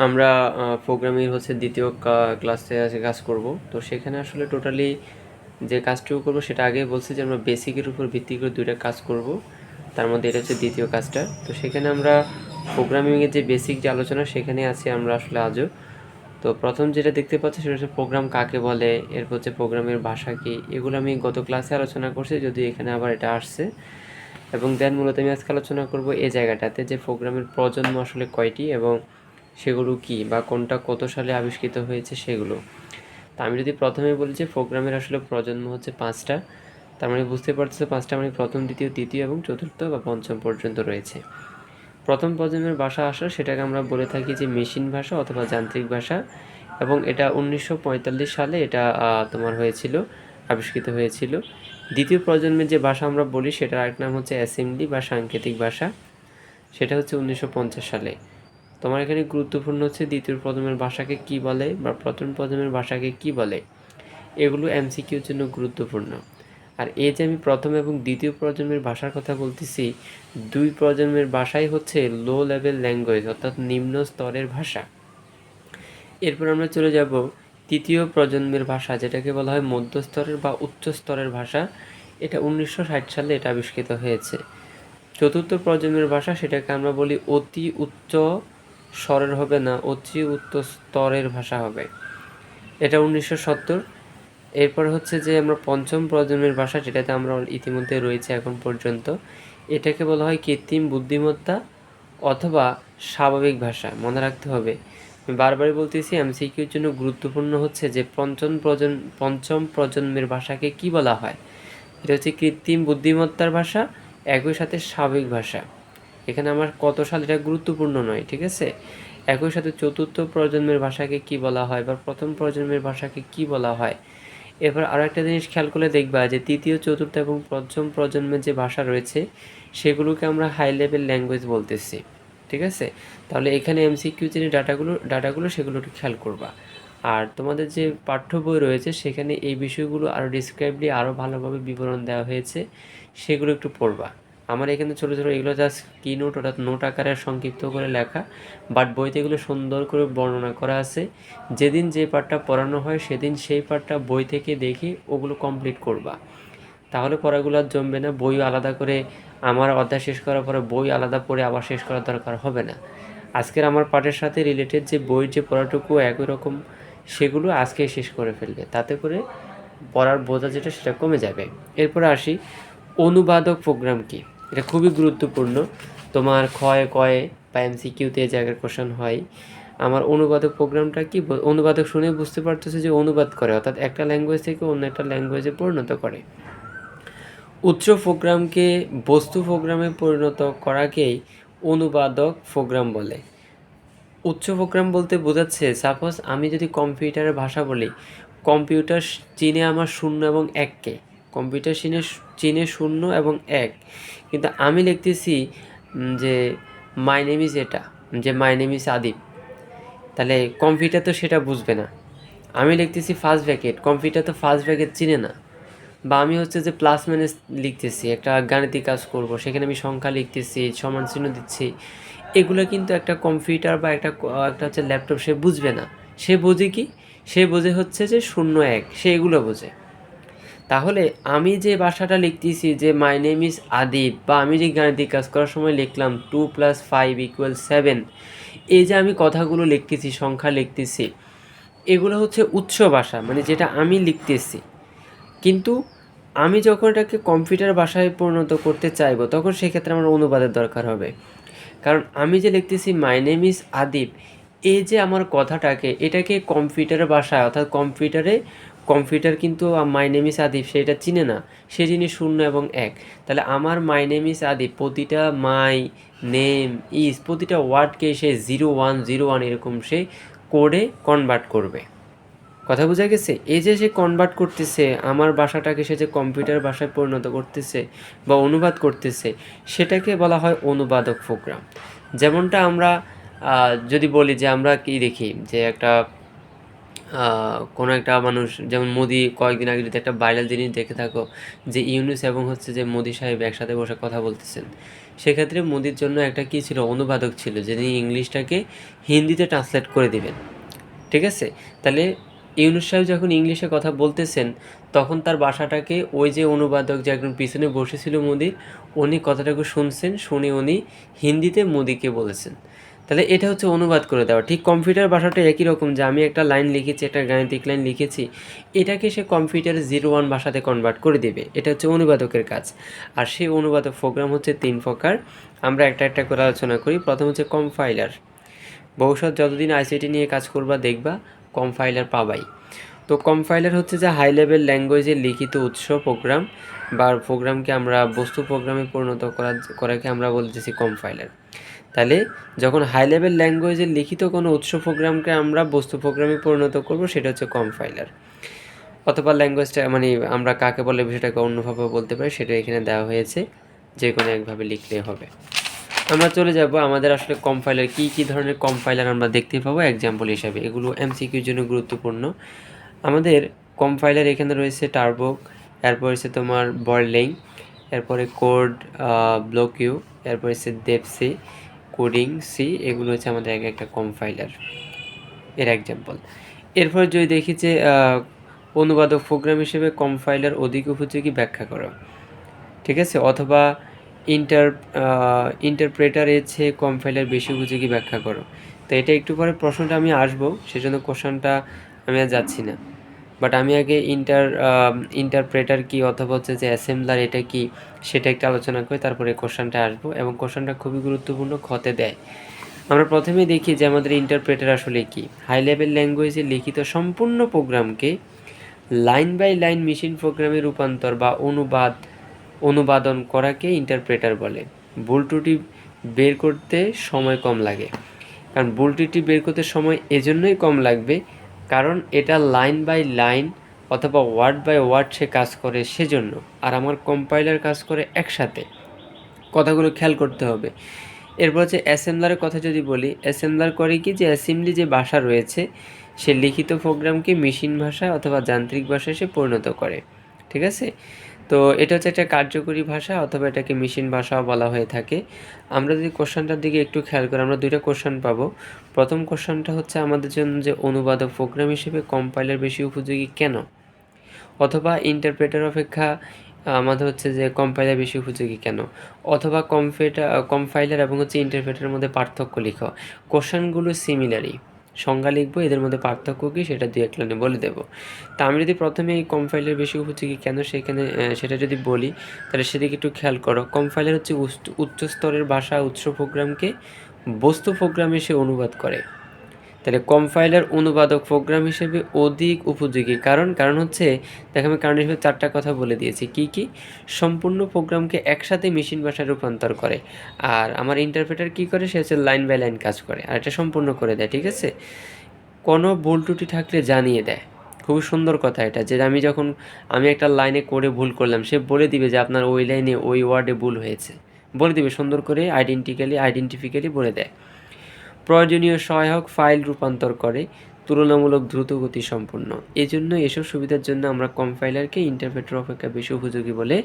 আমরা প্রোগ্রামিং হচ্ছে দ্বিতীয় ক্লাসে আছে কাজ করব। তো সেখানে আসলে টোটালি যে কাজটুকু করব সেটা আগেই বলছি যে আমরা বেসিকের উপর ভিত্তি করে দুইটা কাজ করব, তার মধ্যে এটা হচ্ছে দ্বিতীয় কাজটা। তো সেখানে আমরা প্রোগ্রামিংয়ের যে বেসিক যে আলোচনা সেখানে আছি আমরা আসলে আজও। তো প্রথম যেটা দেখতে পাচ্ছি সেটা হচ্ছে প্রোগ্রাম কাকে বলে, এরপর হচ্ছে প্রোগ্রামের ভাষা কী, এগুলো আমি গত ক্লাসে আলোচনা করছি, যদি এখানে আবার এটা আসছে। এবং দেন মূলত আমি আজকে আলোচনা করব এই জায়গাটাতে যে প্রোগ্রামের প্রজন্ম আসলে কয়টি এবং সেগুলো কি বা কোনটা কত সালে আবিষ্কৃত হয়েছে সেগুলো। তা আমি যদি প্রথমে বলি যে প্রোগ্রামের আসলে প্রজন্ম হচ্ছে 5টা, তার মানে বুঝতে পারতেছে 5টা মানে প্রথম, দ্বিতীয়, তৃতীয় এবং চতুর্থ বা পঞ্চম পর্যন্ত রয়েছে। প্রথম প্রজন্মের ভাষা আসলে সেটাকে আমরা বলে থাকি যে মেশিন ভাষা অথবা যান্ত্রিক ভাষা, এবং এটা 1945 সালে এটা তোমার হয়েছিল, আবিষ্কৃত হয়েছিল। দ্বিতীয় প্রজন্মের যে ভাষা আমরা বলি সেটার আরেক নাম হচ্ছে অ্যাসেম্বলি বা সাংকেতিক ভাষা, সেটা হচ্ছে 1950 সালে। তোমার এখানে গুরুত্বপূর্ণ হচ্ছে দ্বিতীয় প্রজন্মের ভাষাকে কি বলে বা প্রথম প্রজন্মের ভাষাকে কি বলে, এগুলো এমসিকিউর জন্য গুরুত্বপূর্ণ। আর এই যে আমি প্রথম এবং দ্বিতীয় প্রজন্মের ভাষার কথা বলতেছি, দুই প্রজন্মের ভাষাই হচ্ছে লো লেভেল ল্যাঙ্গুয়েজ, অর্থাৎ নিম্ন স্তরের ভাষা। এরপর আমরা চলে যাব তৃতীয় প্রজন্মের ভাষা, যেটাকে বলা হয় মধ্যস্তরের বা উচ্চ স্তরের ভাষা। এটা 1960 সালে এটা আবিষ্কৃত হয়েছে। চতুর্থ প্রজন্মের ভাষা, সেটাকে আমরা বলি অতি উচ্চ স্বরের হবে না, অতি উচ্চ স্তরের ভাষা হবে, এটা 1970। এরপর হচ্ছে যে আমরা পঞ্চম প্রজন্মের ভাষা, যেটাতে আমরা ইতিমধ্যে রয়েছে এখন পর্যন্ত, এটাকে বলা হয় কৃত্রিম বুদ্ধিমত্তা অথবা স্বাভাবিক ভাষা। মনে রাখতে হবে, আমি বারবারই বলতেছি এমসিকিউর জন্য গুরুত্বপূর্ণ হচ্ছে যে পঞ্চম প্রজন্মের ভাষাকে কি বলা হয়। এটা হচ্ছে কৃত্রিম বুদ্ধিমত্তার ভাষা, একই সাথে স্বাভাবিক ভাষা। এখানে আমার কত সাল এটা গুরুত্বপূর্ণ নয়, ঠিক আছে। একই সাথে চতুর্থ প্রজন্মের ভাষাকে কি বলা হয় বা প্রথম প্রজন্মের ভাষাকে কি বলা হয়। এরপর আরও একটা জিনিস খেয়াল করলে দেখবা যে তৃতীয়, চতুর্থ এবং পঞ্চম প্রজন্মের যে ভাষা রয়েছে সেগুলোকে আমরা হাই লেভেল ল্যাঙ্গুয়েজ বলতেছি, ঠিক আছে। তাহলে এখানে এমসিকিউ যে ডাটাগুলো সেগুলো একটু খেয়াল করবা। আর তোমাদের যে পাঠ্য বই রয়েছে সেখানে এই বিষয়গুলো আরও ডিসক্রাইবলি আরও ভালোভাবে বিবরণ দেওয়া হয়েছে, সেগুলো একটু পড়বা। আমার এখানে ছোটো ছোটো এগুলো জাস্ট কি নোট, অর্থাৎ নোট আকারে সংক্ষিপ্ত করে লেখা, বাট বইতে এগুলো সুন্দর করে বর্ণনা করা আছে। যেদিন যে পার্টটা পড়ানো হয় সেদিন সেই পার্টটা বই থেকে দেখে ওগুলো কমপ্লিট করবা, তাহলে পড়াগুলো আর জমবে না। বই আলাদা করে আমার অধ্যায় শেষ করার পরে বই আলাদা পড়ে আবার শেষ করার দরকার হবে না। আজকের আমার পাঠের সাথে রিলেটেড যে বইয়ের যে পড়াটুকু একই রকম, সেগুলো আজকে শেষ করে ফেলবে, তাতে করে পড়ার বোঝা যেটা সেটা কমে যাবে। এরপরে আসি অনুবাদক প্রোগ্রাম কি। এটা খুবই গুরুত্বপূর্ণ, তোমার ক্ষয় কয়ে বা এমসিকিউতে এই জায়গার কোশ্চেন হয়। আমার অনুবাদক প্রোগ্রামটা কি, অনুবাদক শুনে বুঝতে পারতেছে যে অনুবাদ করে, অর্থাৎ একটা ল্যাঙ্গুয়েজ থেকে অন্য একটা ল্যাঙ্গুয়েজে পরিণত করে। উৎস প্রোগ্রামকে বস্তু প্রোগ্রামে পরিণত করাকেই অনুবাদক প্রোগ্রাম বলে। উৎস প্রোগ্রাম বলতে বোঝাচ্ছে, সাপোজ আমি যদি কম্পিউটারের ভাষা বলি, কম্পিউটার চিনে আমার 0 এবং 1কে, কম্পিউটার চিনে 0 এবং 1, কিন্তু আমি লিখতেছি যে মাই নেম ইজ এটা, যে মাই নেম ইজ আদিব, তাহলে কম্পিউটার তো সেটা বুঝবে না। আমি লিখতেছি ফার্স্ট ব্র্যাকেট, কম্পিউটার তো ফার্স্ট ব্র্যাকেট চিনে না। বা আমি হচ্ছে যে প্লাস মাইনাস লিখতেছি, একটা গাণিতিক কাজ করব, সেখানে আমি সংখ্যা লিখতেছি, সমান চিহ্ন দিচ্ছি, এগুলো কিন্তু একটা কম্পিউটার বা একটা হচ্ছে ল্যাপটপ সে বুঝবে না। সে বোঝে কি, সে বোঝে হচ্ছে যে 0 1, সে এগুলো বোঝে। তাহলে আমি যে ভাষাটা লিখতেছি যে মাই নেম ইজ আদিব, বা আমি যে গাণিতিক কাজ করার সময় লিখলাম 2 + 5 = 7, এই যে আমি কথাগুলো লিখতেছি, সংখ্যা লিখতেছি, এগুলো হচ্ছে উৎস ভাষা, মানে যেটা আমি লিখতেছি। কিন্তু আমি যখন এটাকে কম্পিউটার ভাষায় পরিণত করতে চাইবো তখন সেক্ষেত্রে আমার অনুবাদের দরকার হবে। কারণ আমি যে লিখতেছি মাই নেম ইজ আদিব, এই যে আমার কথাটাকে, এটাকে কম্পিউটারের ভাষায়, অর্থাৎ কম্পিউটার কিন্তু মাই নেম ইজ আদিব সেটা চিনে না, সে জিনিস 0 এবং 1। তাহলে আমার মাই নেম ইজ আদিব, প্রতিটা মাই নেম ইজ, প্রতিটা ওয়ার্ডকে সে 0 1 0 1 এরকম সে কোডে কনভার্ট করবে। কথা বোঝা গেছে? এই যে সে কনভার্ট করতেছে আমার ভাষাটাকে, সে যে কম্পিউটার ভাষায় পরিণত করতেছে বা অনুবাদ করতেছে, সেটাকে বলা হয় অনুবাদক প্রোগ্রাম। যেমনটা আমরা যদি বলি যে আমরা কি দেখি যে একটা কোনো একটা মানুষ যেমন মোদি কয়েকদিন আগে যদি একটা ভাইরাল জিনিস দেখে থাকো যে ইউনূস এবং হচ্ছে যে মোদি সাহেব একসাথে বসে কথা বলতেছেন, সেক্ষেত্রে মোদির জন্য একটা কী ছিল, অনুবাদক ছিল যিনি ইংলিশটাকে হিন্দিতে ট্রান্সলেট করে দিবেন। ঠিক আছে, তাহলে ইউনূস সাহেব যখন ইংলিশে কথা বলতেছেন তখন তার ভাষাটাকে ওই যে অনুবাদক যে একজন পিছনে বসেছিল মোদির, উনি কথাটাকে শুনছেন, শুনে উনি হিন্দিতে মোদিকে বলেছেন। তাহলে এটা হচ্ছে অনুবাদ করে দেওয়া। ঠিক কম্পিউটার ভাষাটা একই রকম, যে আমি একটা লাইন লিখেছি, একটা গাণিতিক লাইন লিখেছি, এটাকে সে কম্পিউটারে 01 ভাষাতে কনভার্ট করে দেবে। এটা হচ্ছে অনুবাদকের কাজ। আর সেই অনুবাদক প্রোগ্রাম হচ্ছে 3 প্রকার, আমরা একটা একটা করে আলোচনা করি। প্রথম হচ্ছে কম্পাইলার। ভবিষ্যৎ যতদিন আইসিটি নিয়ে কাজ করবা দেখবা কম্পাইলার পাবাই। তো কম্পাইলার হচ্ছে যে হাই লেভেল ল্যাঙ্গুয়েজের লিখিত উৎস প্রোগ্রাম বা প্রোগ্রামকে আমরা বস্তু প্রোগ্রামে পরিণত করাকে আমরা বলতেছি কম্পাইলার। তাহলে যখন হাই লেভেল ল্যাঙ্গুয়েজের লিখিত কোনো উৎস প্রোগ্রামকে আমরা বস্তু প্রোগ্রামে পরিণত করব, সেটা হচ্ছে কম্পাইলার। অথবা ল্যাঙ্গুয়েজটা মানে আমরা কাকে বলে বিষয়টাকে অন্যভাবে বলতে পারি, সেটা এখানে দেওয়া হয়েছে, যে কোনো একভাবে লিখলেই হবে। আমরা চলে যাব আমাদের আসলে কম্পাইলার কী কী ধরনের কম্পাইলার আমরা দেখতে পাবো এক্সাম্পল হিসাবে। এগুলো এমসিকিউর জন্য গুরুত্বপূর্ণ। আমাদের কম্পাইলার এখানে রয়েছে টার্বোক, এরপর হচ্ছে তোমার বর্লিং, এরপরে কোড ব্লক ইউ, এরপর হচ্ছে দেপসি, কোডিং সি, এগুলো হচ্ছে আমাদের এক একটা কম্পাইলার এর এক্সাম্পল। এরপর যদি দেখি যে অনুবাদক প্রোগ্রাম হিসেবে কম্পাইলার অধিক উপযোগী ব্যাখ্যা করো, ঠিক আছে, অথবা ইন্টারপ্রেটারের চেয়ে কম্পাইলার বেশি উপযোগী ব্যাখ্যা করো। তো এটা একটু পরে প্রশ্নটা আমি আসবো, সেজন্য কোশ্চেনটা আমি আর যাচ্ছি না, বাট আমি আগে ইন্টারপ্রেটার কি অথবা হচ্ছে যে অ্যাসেম্বলার এটা কি সেটা একটু আলোচনা করি, তারপরে কোশ্চেনটা আসবো। এবং কোশ্চেনটা খুবই গুরুত্বপূর্ণ, খতে দেয়। আমরা প্রথমে দেখি যে আমাদের ইন্টারপ্রেটার আসলে কি। হাই লেভেল ল্যাঙ্গুয়েজে লিখিত সম্পূর্ণ প্রোগ্রামকে লাইন বাই লাইন মেশিন প্রোগ্রামে রূপান্তর বা অনুবাদন করাকে ইন্টারপ্রেটার বলে। ভুল ত্রুটি বের করতে সময় কম লাগে। কারণ ভুল ত্রুটি বের করতে সময় এজন্যই কম লাগবে কারণ এটা লাইন বাই লাইন অথবা ওয়ার্ড বাই ওয়ার্ড সে কাজ করে সেজন্য। আর আমার কম্পাইলার কাজ করে একসাথে। কথাগুলো খেয়াল করতে হবে। এরপর হচ্ছে অ্যাসেম্বলারের কথা যদি বলি, অ্যাসেম্বলার করে কি, যে অ্যাসেম্বলি যে ভাষা রয়েছে সে লিখিত প্রোগ্রামকে মেশিন ভাষা অথবা যান্ত্রিক ভাষায় সে পরিণত করে। ঠিক আছে, তো এটা হচ্ছে একটা কার্যকরী ভাষা অথবা এটাকে মেশিন ভাষাও বলা হয়ে থাকে। আমরা যদি কোশ্চেনটার দিকে একটু খেয়াল করি, আমরা দুইটা কোশ্চেন পাবো। প্রথম কোশ্চেনটা হচ্ছে আমাদের জন্য যে অনুবাদক প্রোগ্রাম হিসেবে কম্পাইলার বেশি উপযোগী কেন, অথবা ইন্টারপ্রেটার অপেক্ষা আমাদের হচ্ছে যে কম্পাইলার বেশি উপযোগী কেন, অথবা কম্পাইলার এবং হচ্ছে ইন্টারপ্রেটারের মধ্যে পার্থক্য লিখো। কোশ্চেনগুলো সিমিলারই, সংজ্ঞা লিখবো, এদের মধ্যে পার্থক্য কী সেটা দুই এক লাইনে বলে দেবো। তা আমি যদি প্রথমে এই কম্পাইলার বেশি উপযোগী কেন সেটা যদি বলি, তাহলে সেদিকে একটু খেয়াল করো। কম্পাইলার হচ্ছে উচ্চ স্তরের ভাষা উৎস প্রোগ্রামকে বস্তু প্রোগ্রামে সে অনুবাদ করে। তাহলে কম্পাইলার অনুবাদক প্রোগ্রাম হিসেবে অধিক উপযোগী কারণ হচ্ছে, দেখো আমি কারণ হিসেবে 4টা কথা বলে দিয়েছি। কি সম্পূর্ণ প্রোগ্রামকে একসাথে মেশিন ভাষায় রূপান্তর করে। আর আমার ইন্টারপ্রেটার কি করে, সে হচ্ছে লাইন বাই লাইন কাজ করে আর এটা সম্পূর্ণ করে দেয়। ঠিক আছে, কোনো ভুল ত্রুটি থাকলে জানিয়ে দেয়। খুবই সুন্দর কথা এটা, যে আমি একটা লাইনে করে ভুল করলাম, সে বলে দিবে যে আপনার ওই লাইনে ওই ওয়ার্ডে ভুল হয়েছে, বলে দিবে সুন্দর করে, আইডেন্টিফিক্যালি বলে দেয়। প্রয়োজনীয় সহায়ক ফাইল রূপান্তর করে, তুলনামূলক দ্রুতগতি সম্পন্ন। এজন্য এসব সুবিধার জন্য আমরা কম্পাইলারকে ইন্টারপ্রেটার অপেক্ষা বেশি উপযোগী বলে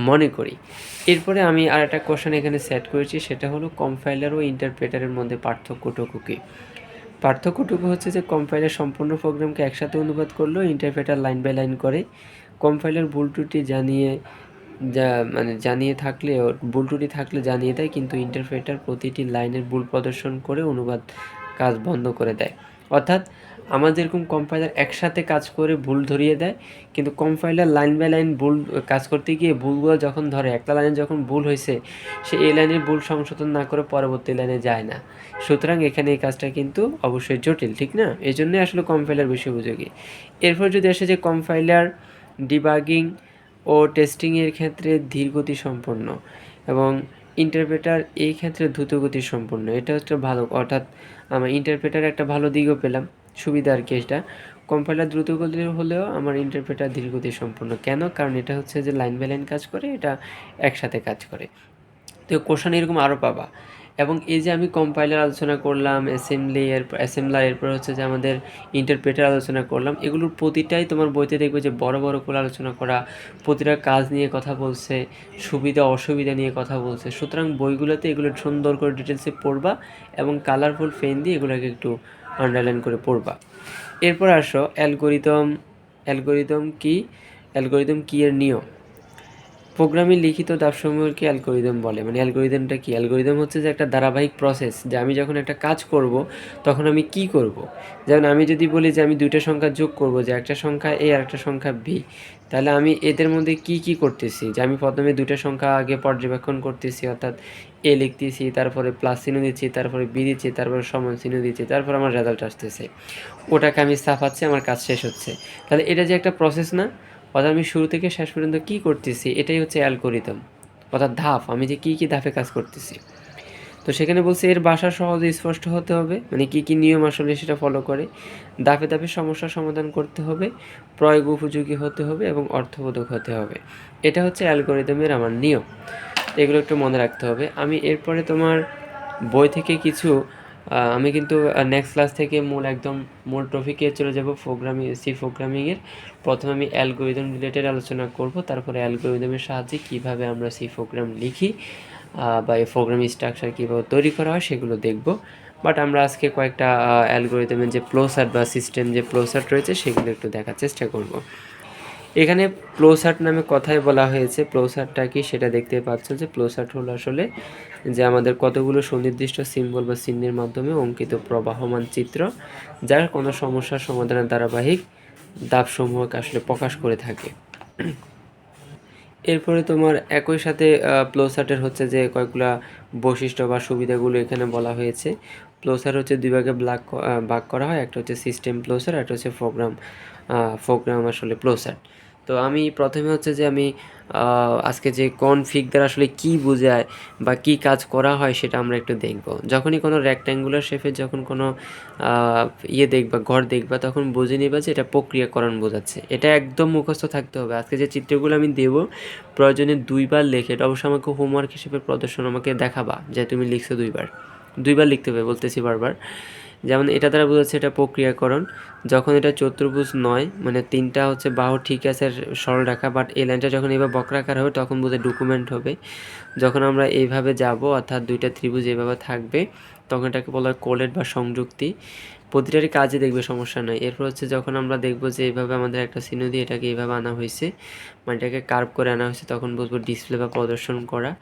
মনে করি। এরপরে আমি আর একটা কোশ্চেন এখানে সেট করেছি, সেটা হলো কম্পাইলার ও ইন্টারপ্রেটারের মধ্যে পার্থক্যটুকু কী। পার্থক্যটুকু হচ্ছে যে কম্পাইলার সম্পূর্ণ প্রোগ্রামকে একসাথে অনুবাদ করলেও ইন্টারপ্রেটার লাইন বাই লাইন করে। কম্পাইলার ভুল ত্রুটি ভুল ত্রুটি থাকলে জানিয়ে দেয়, কিন্তু ইন্টারপ্রেটার প্রতিটি লাইনের ভুল প্রদর্শন করে অনুবাদ কাজ বন্ধ করে দেয়। অর্থাৎ আমার যেরকম কম্পাইলার একসাথে কাজ করে ভুল ধরিয়ে দেয়, কিন্তু কম্পাইলার লাইন বাই লাইন ভুল কাজ করতে গিয়ে ভুলগুলো যখন ধরে, একটা লাইনে যখন ভুল হয়েছে সে এই লাইনের ভুল সংশোধন না করে পরবর্তী লাইনে যায় না। সুতরাং এখানে এই কাজটা কিন্তু অবশ্যই জটিল, ঠিক না? এই জন্যই আসলে কম্পাইলার বেশি উপযোগী। এরপর যদি আসে যে কম্পাইলার ডিবাগিং ও টেস্টিংয়ের ক্ষেত্রে ধীরগতি সম্পন্ন এবং ইন্টারপ্রেটার এই ক্ষেত্রে দ্রুতগতি সম্পন্ন। এটা হচ্ছে ভালো, অর্থাৎ আমার ইন্টারপ্রেটার একটা ভালো দিকও পেলাম, সুবিধা আর কি। এটা কম্পাইলার দ্রুতগতির হলেও আমার ইন্টারপ্রেটার ধীরগতি সম্পন্ন। কেন? কারণ এটা হচ্ছে যে লাইন বাই লাইন কাজ করে, এটা একসাথে কাজ করে। তো কোশ্চেন এরকম আরও পাবা। এবং এই যে আমি কম্পাইলার আলোচনা করলাম, অ্যাসেম্বলার, এরপর হচ্ছে যে আমাদের ইন্টারপ্রেটার আলোচনা করলাম, এগুলোর প্রতিটাই তোমার বইতে দেখবে যে বড় বড় করে আলোচনা করা, প্রতিটা কাজ নিয়ে কথা বলছে, সুবিধা অসুবিধা নিয়ে কথা বলছে। সুতরাং বইগুলোতে এগুলো সুন্দর করে ডিটেলসে পড়বা এবং কালারফুল পেন দিয়ে এগুলোকে একটু আন্ডারলাইন করে পড়বা। এরপর আসো অ্যালগোরিদম কি এর নিয়ম। প্রোগ্রামে লিখিত ধাপসমূহকে অ্যালগোরিদম বলে। মানে অ্যালগোরিদমটা কি? অ্যালগোরিদম হচ্ছে যে একটা ধারাবাহিক প্রসেস, যে আমি যখন একটা কাজ করব তখন আমি কি করব। যেমন আমি যদি বলি যে আমি দুইটা সংখ্যা যোগ করব, যে একটা সংখ্যা এ আর একটা সংখ্যা বি, তাহলে আমি এদের মধ্যে কি কি করতেছি, যে আমি প্রথমে দুইটা সংখ্যা আগে পর্যবেক্ষণ করতেছি, অর্থাৎ এ লিখতেছি, তারপরে প্লাস চিহ্ন দিচ্ছি, তারপরে বি দিচ্ছি, তারপরে সমান চিহ্ন দিচ্ছি, তারপর আমার রেজাল্ট আসতেছে, ওটাকে আমি ছাপাচ্ছি, আমার কাজ শেষ হচ্ছে। তাহলে এটা যে একটা প্রসেস না, অর্থাৎ আমি শুরু থেকে শেষ পর্যন্ত কী করতেছি, এটাই হচ্ছে অ্যালগোরিদম, অর্থাৎ ধাপ, আমি যে কী কী ধাপে কাজ করতেছি। তো সেখানে বলছে এর ভাষা সহজে স্পষ্ট হতে হবে, মানে কী কী নিয়ম আসলে সেটা ফলো করে, ধাপে ধাপে সমস্যার সমাধান করতে হবে, প্রয়োগ উপযোগী হতে হবে এবং অর্থবোধক হতে হবে। এটা হচ্ছে অ্যালগোরিদমের আমার নিয়ম। এগুলো একটু মনে রাখতে হবে। আমি এরপরে তোমার বই থেকে কিছু আমি কিন্তু নেক্সট ক্লাস থেকে মূল টপিকে চলে যাব, প্রোগ্রামিংয়ের। প্রথমে আমি অ্যালগোরিদম রিলেটেড আলোচনা করব, তারপরে অ্যালগোরিদমের সাহায্যে কিভাবে আমরা সি প্রোগ্রাম লিখি বা এই প্রোগ্রামিং স্ট্রাকচার কীভাবে তৈরি করা হয় সেগুলো দেখব। বাট আমরা আজকে কয়েকটা অ্যালগোরিদমের যে ফ্লোচার্ট বা সিস্টেম যে ফ্লোচার্ট রয়েছে সেগুলো একটু দেখার চেষ্টা করব। এখানে ফ্লোচার্ট নামে কথাই বলা হয়েছে। ফ্লোচার্টটা কি সেটা দেখতে পাচ্ছ, যে ফ্লোচার্ট হলো আসলে যে আমাদের কতগুলো সুনির্দিষ্ট সিম্বল বা চিহ্নের মাধ্যমে অঙ্কিত প্রবাহমান চিত্র, যার কোনো সমস্যার সমাধানের ধারাবাহিক ধাপসমূহকে আসলে প্রকাশ করে থাকে। এরপরে তোমার একই সাথে ফ্লোচার্টের হচ্ছে যে কয়েকগুলা বৈশিষ্ট্য বা সুবিধাগুলো এখানে বলা হয়েছে। ফ্লোচার্ট হচ্ছে দুই ভাগে ভাগ করা হয়, একটা হচ্ছে সিস্টেম ফ্লোচার্ট, একটা হচ্ছে প্রোগ্রাম আসলে ফ্লোচার্ট। তো আমি প্রথমে হচ্ছে যে আমি আজকে যে কনফিগ দ্বারা আসলে কী বোঝায় বা কী কাজ করা হয় সেটা আমরা একটু দেখব। যখনই কোনো রেক্ট্যাঙ্গুলার শেপে যখন কোনো দেখবা, ঘর দেখবা, তখন বুঝে নিবা যে এটা প্রক্রিয়াকরণ বোঝাচ্ছে। এটা একদম মুখস্থ থাকতে হবে। আজকে যে চিত্রগুলো আমি দেব প্রয়োজনে দুইবার লেখে, এটা অবশ্যই আমাকে হোমওয়ার্ক হিসেবে প্রদর্শন আমাকে দেখাবা যে তুমি লিখছো দুইবার লিখতে হবে, বলতেছি বারবার। যেমন এটা দ্বারা বোঝাচ্ছে এটা প্রক্রিয়াকরণ। যখন এটা চতুর্ভুজ নয়, মানে তিনটা হচ্ছে বাহু ঠিক আছে সরল রেখা, বাট এই লাইনটা যখন এইভাবে বক্রাকার হবে তখন বোঝে ডকুমেন্ট হবে। যখন আমরা এইভাবে যাব, অর্থাৎ দুইটা ত্রিভুজ এইভাবে থাকবে, তখন এটাকে বলা হয় কোলেট বা সংযুক্তি। প্রতিটারই কাজে দেখবে, সমস্যা নয়। এরপর হচ্ছে যখন আমরা দেখব যে এইভাবে আমাদের একটা চিহ্ন দিয়ে এটাকে এইভাবে আনা হয়েছে, মানে এটাকে কার্ভ করে আনা হয়েছে, তখন বুঝবো ডিসপ্লে বা প্রদর্শন করা।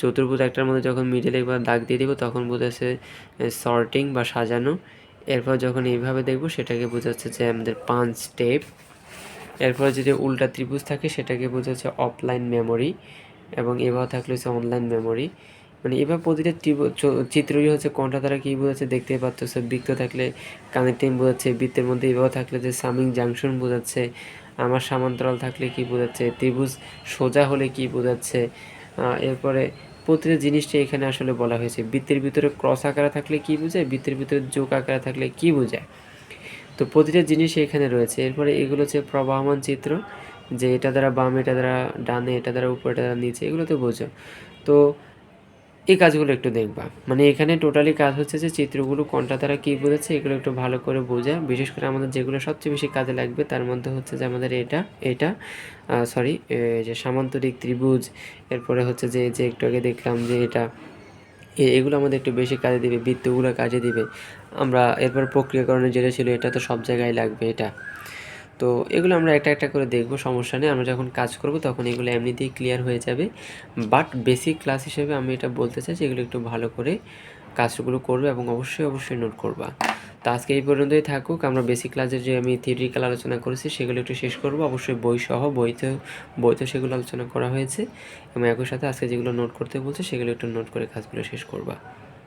চতুর্ভুজ একটার মধ্যে যখন মিডলে একবার দাগ দিয়ে দিব তখন বোঝাচ্ছে সর্টিং বা সাজানো। এরপর যখন এইভাবে দেখব সেটাকে বোঝাচ্ছে যে আমাদের 5 স্টেপ। এরপর যদি উল্টা ত্রিভুজ থাকে সেটাকে বোঝাচ্ছে অফলাইন মেমোরি, এবং এভাবে থাকলে হচ্ছে অনলাইন মেমোরি। মানে এবার প্রতিটা চিত্রই হচ্ছে কোনটা দ্বারা কী বোঝাচ্ছে দেখতে পাচ্ছ। বৃত্ত থাকলে কানেক্টিং বোঝাচ্ছে, বৃত্তের মধ্যে এভাবে থাকলে যে সামিং জাংশন বোঝাচ্ছে, আমার সমান্তরাল থাকলে কী বোঝাচ্ছে, ত্রিভুজ সোজা হলে কী বোঝাচ্ছে। এরপরে প্রতিটা জিনিসটা এখানে আসলে বলা হয়েছে। বৃত্তের ভিতরে ক্রস আকারে থাকলে কী বোঝায়, বৃত্তের ভিতরে যোগ আকারে থাকলে কী বোঝায়। তো প্রতিটা জিনিস এখানে রয়েছে। এরপরে এগুলো হচ্ছে প্রবাহমান চিত্র, যে এটা দ্বারা বাম, এটা দ্বারা ডানে, এটা দ্বারা উপর, এটা দ্বারা নিচে, এগুলো তো বোঝো। তো এই কাজগুলো একটু দেখবা। মানে এখানে টোটালি কাজ হচ্ছে যে চিত্রগুলো কোনটা দ্বারা কী বোঝাচ্ছে এগুলো একটু ভালো করে বোঝা। বিশেষ করে আমাদের যেগুলো সবচেয়ে বেশি কাজে লাগবে তার মধ্যে হচ্ছে যে আমাদের যে সামান্তরিক ত্রিভুজ, এরপরে হচ্ছে যে একটু আগে দেখলাম যে এগুলো আমাদের একটু বেশি কাজে দিবে, বৃত্তগুলো কাজে দিবে। আমরা এরপর প্রক্রিয়াকরণে যেটা ছিল এটা তো সব জায়গায় লাগবে এটা। তো এগুলো আমরা একটা একটা করে দেখব, সমস্যা নেই। আমরা যখন কাজ করব তখন এগুলো এমনিতেই ক্লিয়ার হয়ে যাবে। বাট বেসিক ক্লাস হিসেবে আমি এটা বলতে চাই যে এগুলো একটু ভালো করে কাজগুলো করবে এবং অবশ্যই নোট করবা। তো আজকে এই পর্যন্তই থাকুক। আমরা বেসিক ক্লাসের যে আমি থিওরিক্যাল আলোচনা করেছি সেগুলো একটু শেষ করব। অবশ্যই বইতেও সেগুলো আলোচনা করা হয়েছে, এবং একই সাথে আজকে যেগুলো নোট করতে বলছে সেগুলো একটু নোট করে কাজগুলো শেষ করবা।